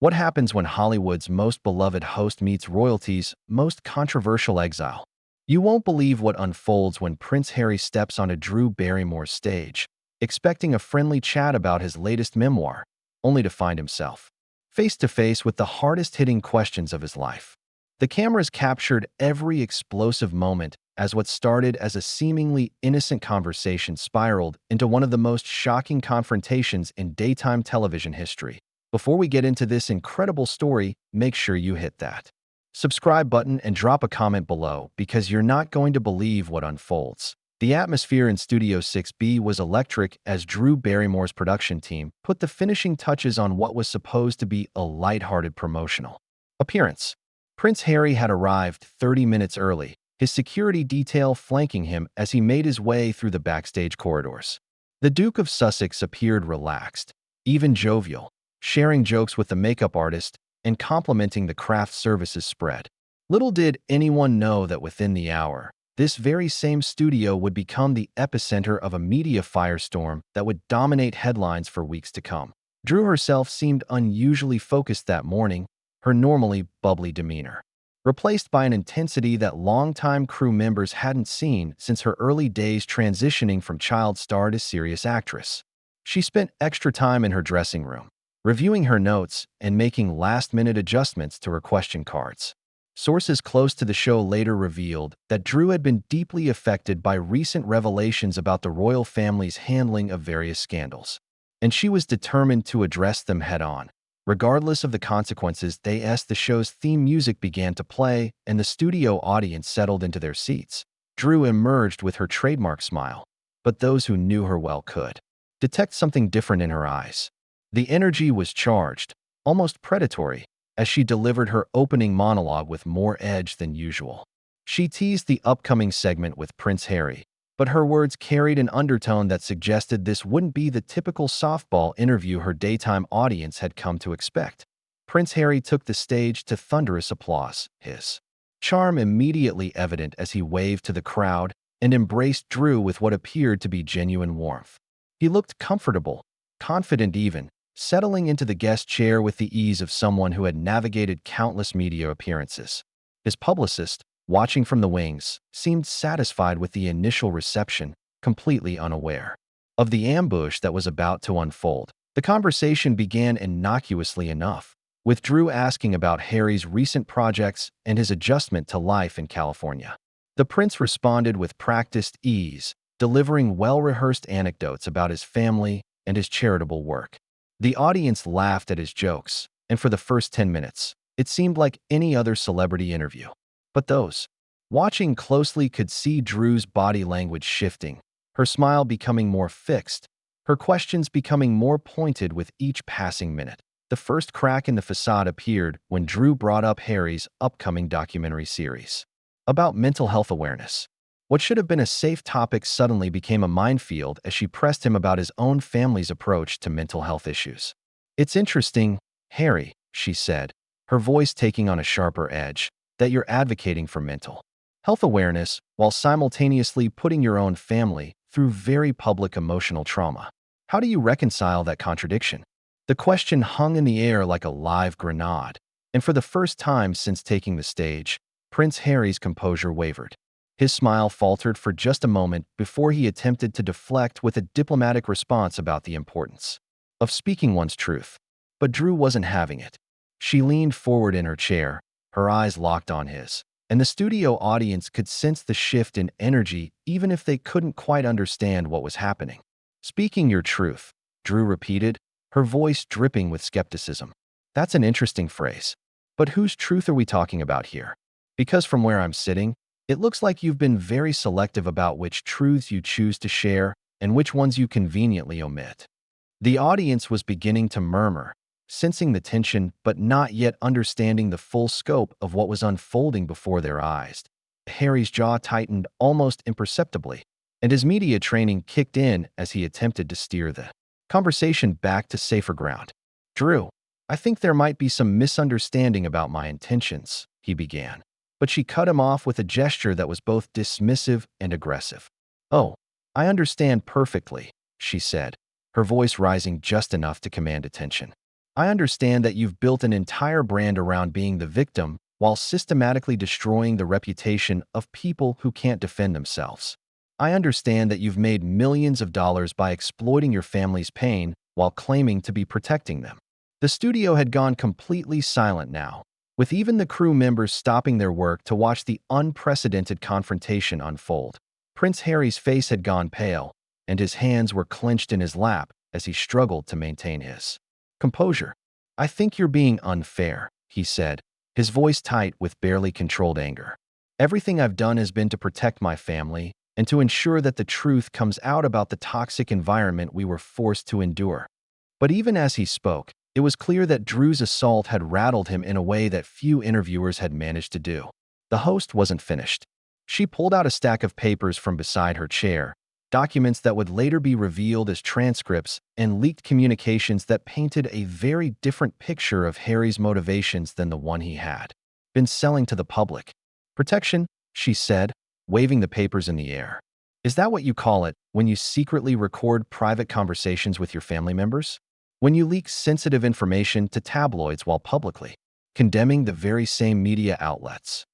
What happens when Hollywood's most beloved host meets royalty's most controversial exile? You won't believe what unfolds when Prince Harry steps onto Drew Barrymore's stage, expecting a friendly chat about his latest memoir, only to find himself face to face with the hardest-hitting questions of his life. The cameras captured every explosive moment as what started as a seemingly innocent conversation spiraled into one of the most shocking confrontations in daytime television history. Before we get into this incredible story, make sure you hit that subscribe button and drop a comment below because you're not going to believe what unfolds. The atmosphere in Studio 6B was electric as Drew Barrymore's production team put the finishing touches on what was supposed to be a lighthearted promotional appearance. Prince Harry had arrived 30 minutes early, his security detail flanking him as he made his way through the backstage corridors. The Duke of Sussex appeared relaxed, even jovial, sharing jokes with the makeup artist and complimenting the craft services spread. Little did anyone know that within the hour, this very same studio would become the epicenter of a media firestorm that would dominate headlines for weeks to come. Drew herself seemed unusually focused that morning, her normally bubbly demeanor replaced by an intensity that longtime crew members hadn't seen since her early days transitioning from child star to serious actress. She spent extra time in her dressing room, reviewing her notes and making last-minute adjustments to her question cards. Sources close to the show later revealed that Drew had been deeply affected by recent revelations about the royal family's handling of various scandals, and she was determined to address them head-on. Regardless of the consequences, the show's theme music began to play and the studio audience settled into their seats. Drew emerged with her trademark smile, but those who knew her well could detect something different in her eyes. The energy was charged, almost predatory, as she delivered her opening monologue with more edge than usual. She teased the upcoming segment with Prince Harry, but her words carried an undertone that suggested this wouldn't be the typical softball interview her daytime audience had come to expect. Prince Harry took the stage to thunderous applause, his charm immediately evident as he waved to the crowd and embraced Drew with what appeared to be genuine warmth. He looked comfortable, confident even, settling into the guest chair with the ease of someone who had navigated countless media appearances. His publicist, watching from the wings, seemed satisfied with the initial reception, completely unaware of the ambush that was about to unfold. The conversation began innocuously enough, with Drew asking about Harry's recent projects and his adjustment to life in California. The prince responded with practiced ease, delivering well-rehearsed anecdotes about his family and his charitable work. The audience laughed at his jokes, and for the first 10 minutes, it seemed like any other celebrity interview. But those watching closely could see Drew's body language shifting, her smile becoming more fixed, her questions becoming more pointed with each passing minute. The first crack in the facade appeared when Drew brought up Harry's upcoming documentary series about mental health awareness. What should have been a safe topic suddenly became a minefield as she pressed him about his own family's approach to mental health issues. "It's interesting, Harry," she said, her voice taking on a sharper edge, "that you're advocating for mental health awareness while simultaneously putting your own family through very public emotional trauma. How do you reconcile that contradiction?" The question hung in the air like a live grenade, and for the first time since taking the stage, Prince Harry's composure wavered. His smile faltered for just a moment before he attempted to deflect with a diplomatic response about the importance of speaking one's truth. But Drew wasn't having it. She leaned forward in her chair, her eyes locked on his, and the studio audience could sense the shift in energy even if they couldn't quite understand what was happening. "Speaking your truth," Drew repeated, her voice dripping with skepticism. "That's an interesting phrase. But whose truth are we talking about here? Because from where I'm sitting, it looks like you've been very selective about which truths you choose to share and which ones you conveniently omit." The audience was beginning to murmur, sensing the tension but not yet understanding the full scope of what was unfolding before their eyes. Harry's jaw tightened almost imperceptibly, and his media training kicked in as he attempted to steer the conversation back to safer ground. "Drew, I think there might be some misunderstanding about my intentions," he began. But she cut him off with a gesture that was both dismissive and aggressive. "Oh, I understand perfectly," she said, her voice rising just enough to command attention. I understand that you've built an entire brand around being the victim while systematically destroying the reputation of people who can't defend themselves. I understand that you've made millions of dollars by exploiting your family's pain while claiming to be protecting them. The studio had gone completely silent now, with even the crew members stopping their work to watch the unprecedented confrontation unfold. Prince Harry's face had gone pale, and his hands were clenched in his lap as he struggled to maintain his composure. "I think you're being unfair," he said, his voice tight with barely controlled anger. "Everything I've done has been to protect my family and to ensure that the truth comes out about the toxic environment we were forced to endure." But even as he spoke, it was clear that Drew's assault had rattled him in a way that few interviewers had managed to do. The host wasn't finished. She pulled out a stack of papers from beside her chair, documents that would later be revealed as transcripts and leaked communications that painted a very different picture of Harry's motivations than the one he had been selling to the public. "Protection," she said, waving the papers in the air. "Is that what you call it when you secretly record private conversations with your family members? When you leak sensitive information to tabloids while publicly condemning the very same media outlets?"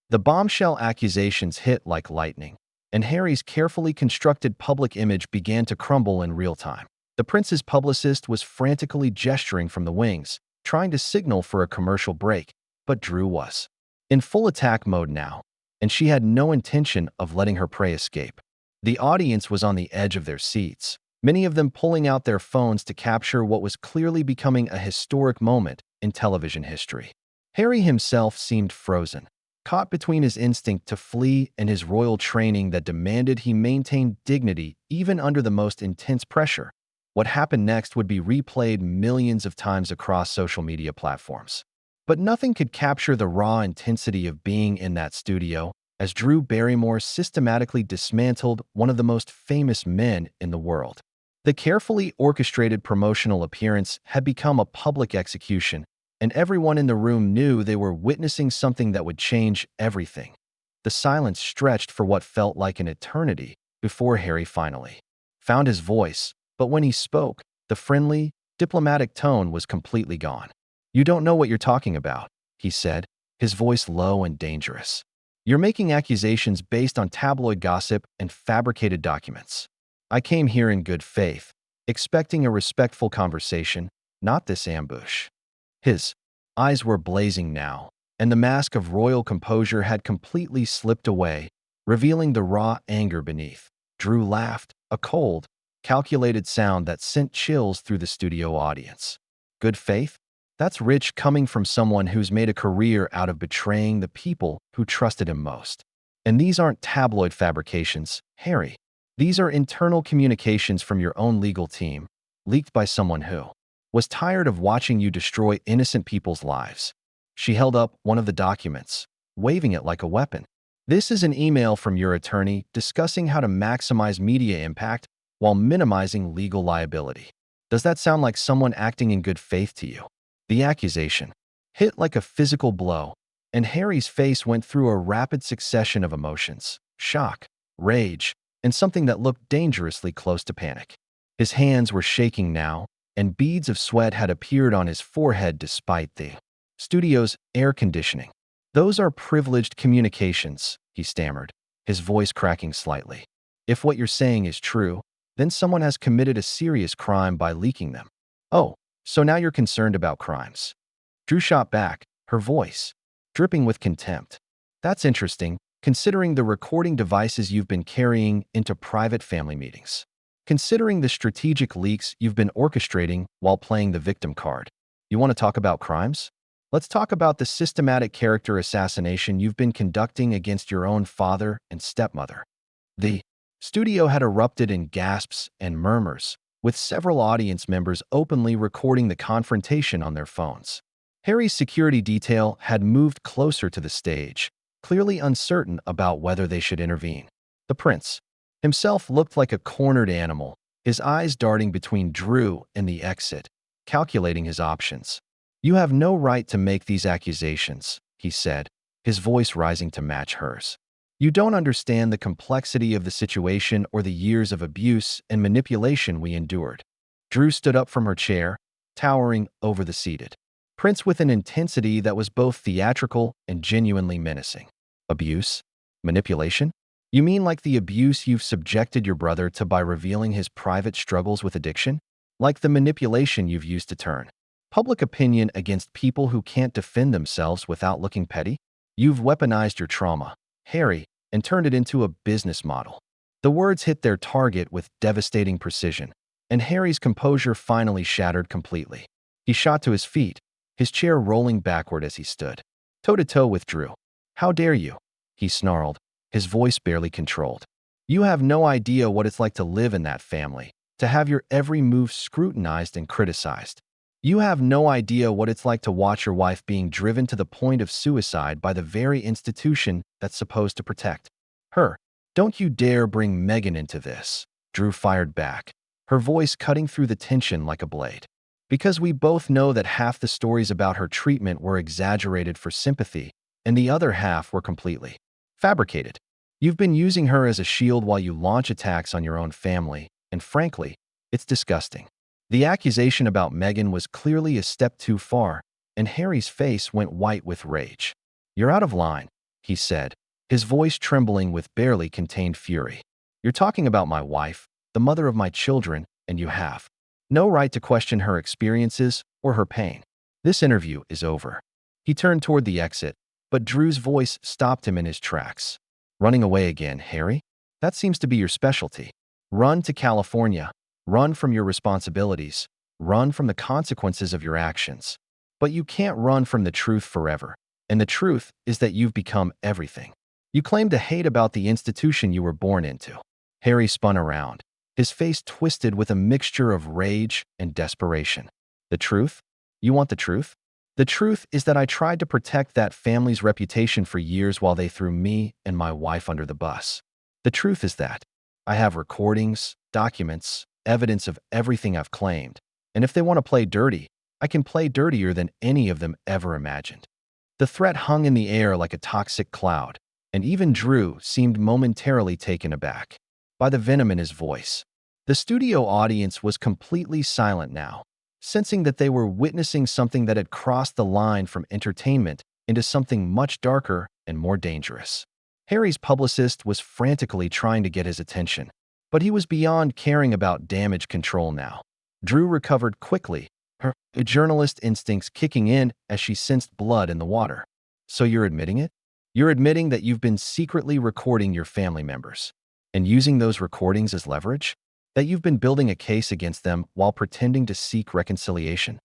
The bombshell accusations hit like lightning, and Harry's carefully constructed public image began to crumble in real time. The prince's publicist was frantically gesturing from the wings, trying to signal for a commercial break, but Drew was in full attack mode now, and she had no intention of letting her prey escape. The audience was on the edge of their seats, many of them pulling out their phones to capture what was clearly becoming a historic moment in television history. Harry himself seemed frozen, caught between his instinct to flee and his royal training that demanded he maintain dignity even under the most intense pressure. What happened next would be replayed millions of times across social media platforms. But nothing could capture the raw intensity of being in that studio as Drew Barrymore systematically dismantled one of the most famous men in the world. The carefully orchestrated promotional appearance had become a public execution, and everyone in the room knew they were witnessing something that would change everything. The silence stretched for what felt like an eternity before Harry finally found his voice, but when he spoke, the friendly, diplomatic tone was completely gone. "You don't know what you're talking about," he said, his voice low and dangerous. "You're making accusations based on tabloid gossip and fabricated documents. I came here in good faith, expecting a respectful conversation, not this ambush." His eyes were blazing now, and the mask of royal composure had completely slipped away, revealing the raw anger beneath. Drew laughed, a cold, calculated sound that sent chills through the studio audience. "Good faith? That's rich coming from someone who's made a career out of betraying the people who trusted him most. And these aren't tabloid fabrications, Harry. These are internal communications from your own legal team, leaked by someone who was tired of watching you destroy innocent people's lives." She held up one of the documents, waving it like a weapon. "This is an email from your attorney discussing how to maximize media impact while minimizing legal liability. Does that sound like someone acting in good faith to you?" The accusation hit like a physical blow, and Harry's face went through a rapid succession of emotions: shock, rage, and something that looked dangerously close to panic. His hands were shaking now, and beads of sweat had appeared on his forehead despite the studio's air conditioning. "Those are privileged communications," he stammered, his voice cracking slightly. "If what you're saying is true, then someone has committed a serious crime by leaking them." "Oh, so now you're concerned about crimes." Drew shot back, her voice dripping with contempt. "That's interesting, considering the recording devices you've been carrying into private family meetings. Considering the strategic leaks you've been orchestrating while playing the victim card. You want to talk about crimes? Let's talk about the systematic character assassination you've been conducting against your own father and stepmother." The studio had erupted in gasps and murmurs, with several audience members openly recording the confrontation on their phones. Harry's security detail had moved closer to the stage, clearly uncertain about whether they should intervene. The prince himself looked like a cornered animal, his eyes darting between Drew and the exit, calculating his options. "You have no right to make these accusations," he said, his voice rising to match hers. "You don't understand the complexity of the situation or the years of abuse and manipulation we endured." Drew stood up from her chair, towering over the seated Prince with an intensity that was both theatrical and genuinely menacing. Abuse? Manipulation? You mean like the abuse you've subjected your brother to by revealing his private struggles with addiction? Like the manipulation you've used to turn public opinion against people who can't defend themselves without looking petty? You've weaponized your trauma, Harry, and turned it into a business model. The words hit their target with devastating precision, and Harry's composure finally shattered completely. He shot to his feet, his chair rolling backward as he stood, toe-to-toe with Drew. "How dare you?" he snarled, his voice barely controlled. "You have no idea what it's like to live in that family, to have your every move scrutinized and criticized. You have no idea what it's like to watch your wife being driven to the point of suicide by the very institution that's supposed to protect her. Don't you dare bring Megan into this," Drew fired back, her voice cutting through the tension like a blade. "Because we both know that half the stories about her treatment were exaggerated for sympathy, and the other half were completely fabricated. You've been using her as a shield while you launch attacks on your own family, and frankly, it's disgusting." The accusation about Megan was clearly a step too far, and Harry's face went white with rage. "You're out of line," he said, his voice trembling with barely contained fury. "You're talking about my wife, the mother of my children, and you have no right to question her experiences or her pain. This interview is over." He turned toward the exit, but Drew's voice stopped him in his tracks. "Running away again, Harry? That seems to be your specialty. Run to California. Run from your responsibilities. Run from the consequences of your actions. But you can't run from the truth forever. And the truth is that you've become everything you claim to hate about the institution you were born into." Harry spun around, his face twisted with a mixture of rage and desperation. "The truth? You want the truth? The truth is that I tried to protect that family's reputation for years while they threw me and my wife under the bus. The truth is that I have recordings, documents, evidence of everything I've claimed, and if they want to play dirty, I can play dirtier than any of them ever imagined." The threat hung in the air like a toxic cloud, and even Drew seemed momentarily taken aback by the venom in his voice. The studio audience was completely silent now, sensing that they were witnessing something that had crossed the line from entertainment into something much darker and more dangerous. Harry's publicist was frantically trying to get his attention, but he was beyond caring about damage control now. Drew recovered quickly, her journalist instincts kicking in as she sensed blood in the water. "So you're admitting it? You're admitting that you've been secretly recording your family members and using those recordings as leverage? That you've been building a case against them while pretending to seek reconciliation?"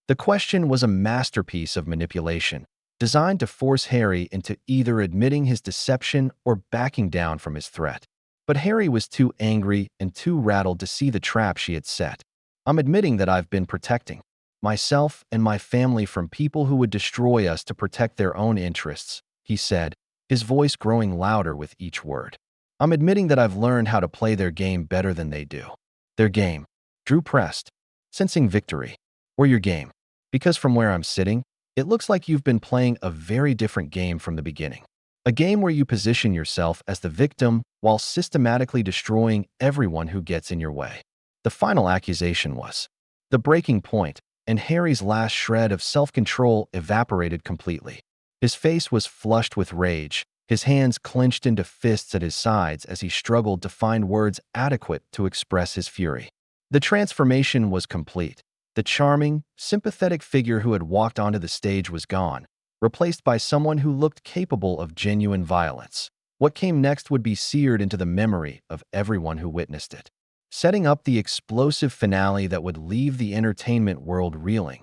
The question was a masterpiece of manipulation, designed to force Harry into either admitting his deception or backing down from his threat. But Harry was too angry and too rattled to see the trap she had set. "I'm admitting that I've been protecting myself and my family from people who would destroy us to protect their own interests," he said, his voice growing louder with each word. "I'm admitting that I've learned how to play their game better than they do." "Their game?" Drew pressed, sensing victory. "Or your game? Because from where I'm sitting, it looks like you've been playing a very different game from the beginning. A game where you position yourself as the victim while systematically destroying everyone who gets in your way." The final accusation was the breaking point, and Harry's last shred of self-control evaporated completely. His face was flushed with rage, his hands clenched into fists at his sides as he struggled to find words adequate to express his fury. The transformation was complete. The charming, sympathetic figure who had walked onto the stage was gone, replaced by someone who looked capable of genuine violence. What came next would be seared into the memory of everyone who witnessed it, setting up the explosive finale that would leave the entertainment world reeling.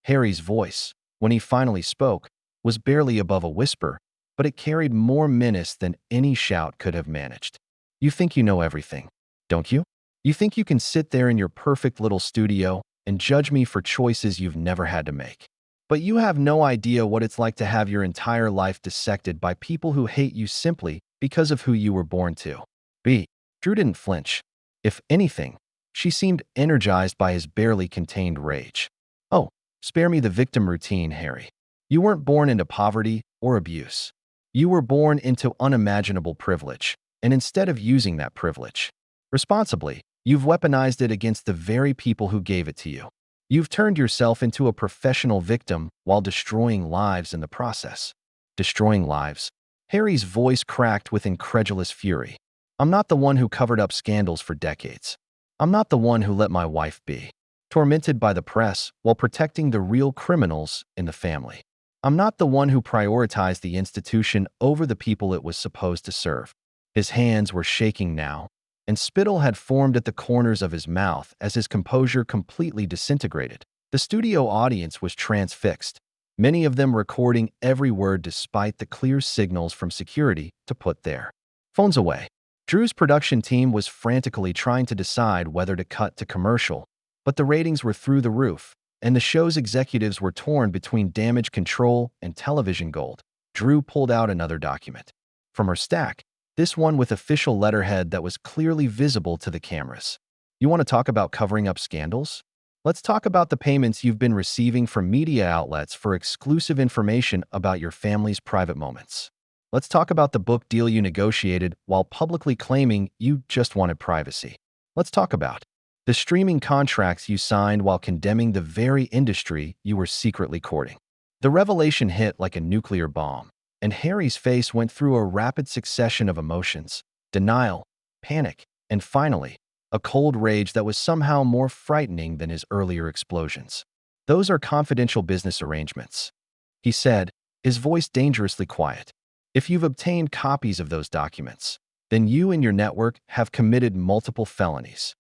Harry's voice, when he finally spoke, was barely above a whisper, but it carried more menace than any shout could have managed. "You think you know everything, don't you? You think you can sit there in your perfect little studio and judge me for choices you've never had to make. But you have no idea what it's like to have your entire life dissected by people who hate you simply because of who you were born to." Drew didn't flinch. If anything, she seemed energized by his barely contained rage. "Oh, spare me the victim routine, Harry. You weren't born into poverty or abuse. You were born into unimaginable privilege, and instead of using that privilege responsibly, you've weaponized it against the very people who gave it to you. You've turned yourself into a professional victim while destroying lives in the process. Destroying lives. Harry's voice cracked with incredulous fury. I'm not the one who covered up scandals for decades. I'm not the one who let my wife be tormented by the press while protecting the real criminals in the family. I'm not the one who prioritized the institution over the people it was supposed to serve. His hands were shaking now, and spittle had formed at the corners of his mouth as his composure completely disintegrated. The studio audience was transfixed, many of them recording every word despite the clear signals from security to put their phones away. Drew's production team was frantically trying to decide whether to cut to commercial, but the ratings were through the roof, and the show's executives were torn between damage control and television gold. Drew pulled out another document from her stack, this one with official letterhead that was clearly visible to the cameras. You want to talk about covering up scandals? Let's talk about the payments you've been receiving from media outlets for exclusive information about your family's private moments. Let's talk about the book deal you negotiated while publicly claiming you just wanted privacy. Let's talk about the streaming contracts you signed while condemning the very industry you were secretly courting. The revelation hit like a nuclear bomb, and Harry's face went through a rapid succession of emotions: denial, panic, and finally, a cold rage that was somehow more frightening than his earlier explosions. Those are confidential business arrangements, he said, his voice dangerously quiet. If you've obtained copies of those documents, then you and your network have committed multiple felonies.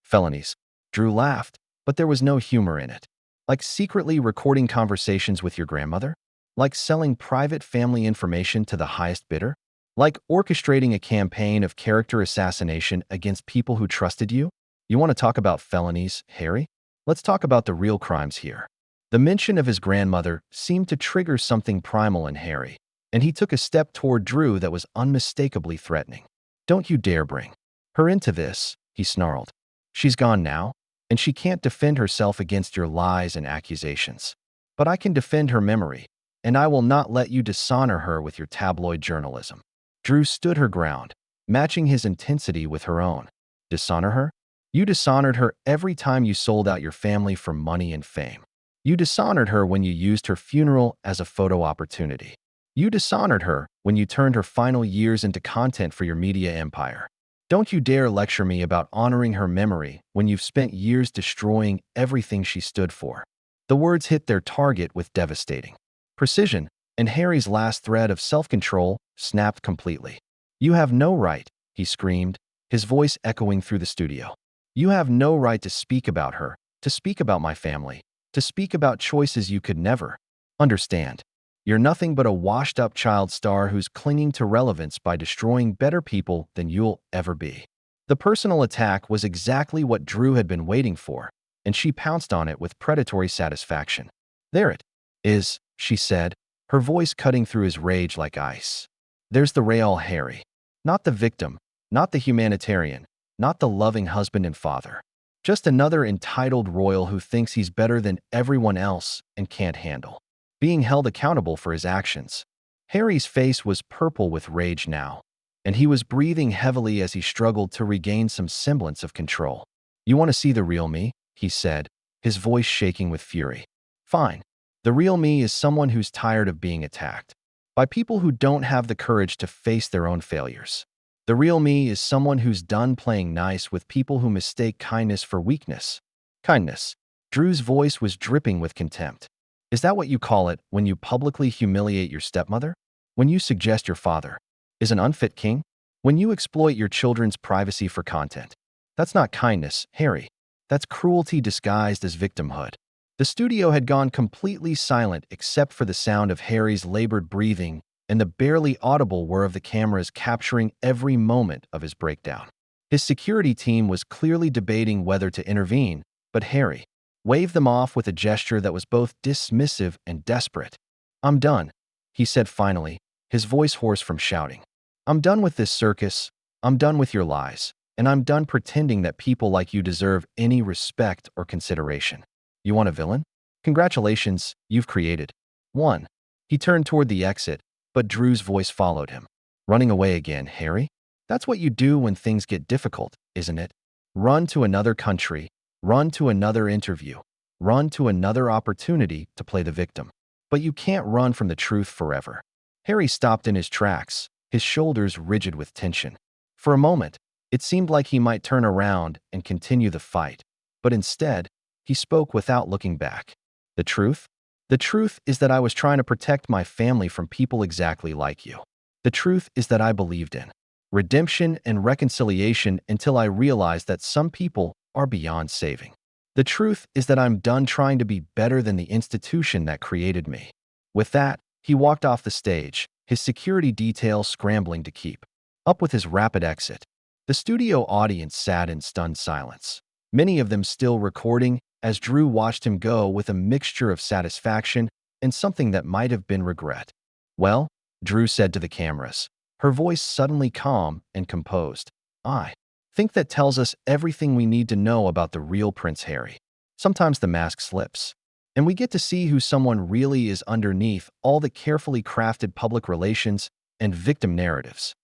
Felonies. Drew laughed, but there was no humor in it. Like secretly recording conversations with your grandmother? Like selling private family information to the highest bidder? Like orchestrating a campaign of character assassination against people who trusted you? You want to talk about felonies, Harry? Let's talk about the real crimes here. The mention of his grandmother seemed to trigger something primal in Harry, and he took a step toward Drew that was unmistakably threatening. Don't you dare bring her into this, he snarled. She's gone now, and she can't defend herself against your lies and accusations. But I can defend her memory, and I will not let you dishonor her with your tabloid journalism. Drew stood her ground, matching his intensity with her own. Dishonor her? You dishonored her every time you sold out your family for money and fame. You dishonored her when you used her funeral as a photo opportunity. You dishonored her when you turned her final years into content for your media empire. Don't you dare lecture me about honoring her memory when you've spent years destroying everything she stood for. The words hit their target with devastating precision, and Harry's last thread of self-control snapped completely. You have no right, he screamed, his voice echoing through the studio. You have no right to speak about her, to speak about my family, to speak about choices you could never understand. You're nothing but a washed-up child star who's clinging to relevance by destroying better people than you'll ever be. The personal attack was exactly what Drew had been waiting for, and she pounced on it with predatory satisfaction. There it is, she said, her voice cutting through his rage like ice. There's the real Harry. Not the victim, not the humanitarian, not the loving husband and father. Just another entitled royal who thinks he's better than everyone else and can't handle being held accountable for his actions. Harry's face was purple with rage now, and he was breathing heavily as he struggled to regain some semblance of control. You want to see the real me? He said, his voice shaking with fury. Fine. The real me is someone who's tired of being attacked by people who don't have the courage to face their own failures. The real me is someone who's done playing nice with people who mistake kindness for weakness. Kindness. Drew's voice was dripping with contempt. Is that what you call it when you publicly humiliate your stepmother? When you suggest your father is an unfit king? When you exploit your children's privacy for content? That's not kindness, Harry. That's cruelty disguised as victimhood. The studio had gone completely silent except for the sound of Harry's labored breathing and the barely audible whir of the cameras capturing every moment of his breakdown. His security team was clearly debating whether to intervene, but Harry waved them off with a gesture that was both dismissive and desperate. I'm done, he said finally, his voice hoarse from shouting. I'm done with this circus, I'm done with your lies, and I'm done pretending that people like you deserve any respect or consideration. You want a villain? Congratulations, you've created one. He turned toward the exit, but Drew's voice followed him. Running away again, Harry? That's what you do when things get difficult, isn't it? Run to another country, run to another interview, run to another opportunity to play the victim. But you can't run from the truth forever. Harry stopped in his tracks, his shoulders rigid with tension. For a moment, it seemed like he might turn around and continue the fight, but instead, he spoke without looking back. The truth? The truth is that I was trying to protect my family from people exactly like you. The truth is that I believed in redemption and reconciliation until I realized that some people are beyond saving. The truth is that I'm done trying to be better than the institution that created me. With that, he walked off the stage, his security detail scrambling to keep up with his rapid exit. The studio audience sat in stunned silence, many of them still recording as Drew watched him go with a mixture of satisfaction and something that might have been regret. "Well," Drew said to the cameras, her voice suddenly calm and composed, "I think that tells us everything we need to know about the real Prince Harry. Sometimes the mask slips, and we get to see who someone really is underneath all the carefully crafted public relations and victim narratives."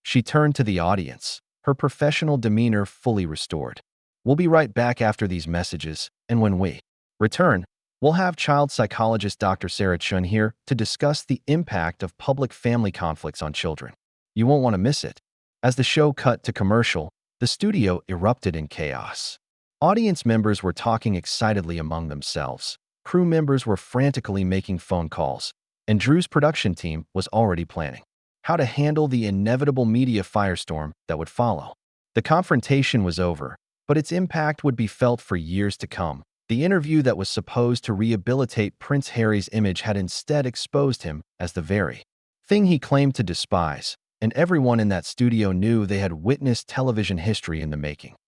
She turned to the audience, her professional demeanor fully restored. "We'll be right back after these messages, and when we return, we'll have child psychologist Dr. Sarah Chun here to discuss the impact of public family conflicts on children. You won't want to miss it." As the show cut to commercial, the studio erupted in chaos. Audience members were talking excitedly among themselves. Crew members were frantically making phone calls, and Drew's production team was already planning how to handle the inevitable media firestorm that would follow. The confrontation was over, but its impact would be felt for years to come. The interview that was supposed to rehabilitate Prince Harry's image had instead exposed him as the very thing he claimed to despise, and everyone in that studio knew they had witnessed television history in the making.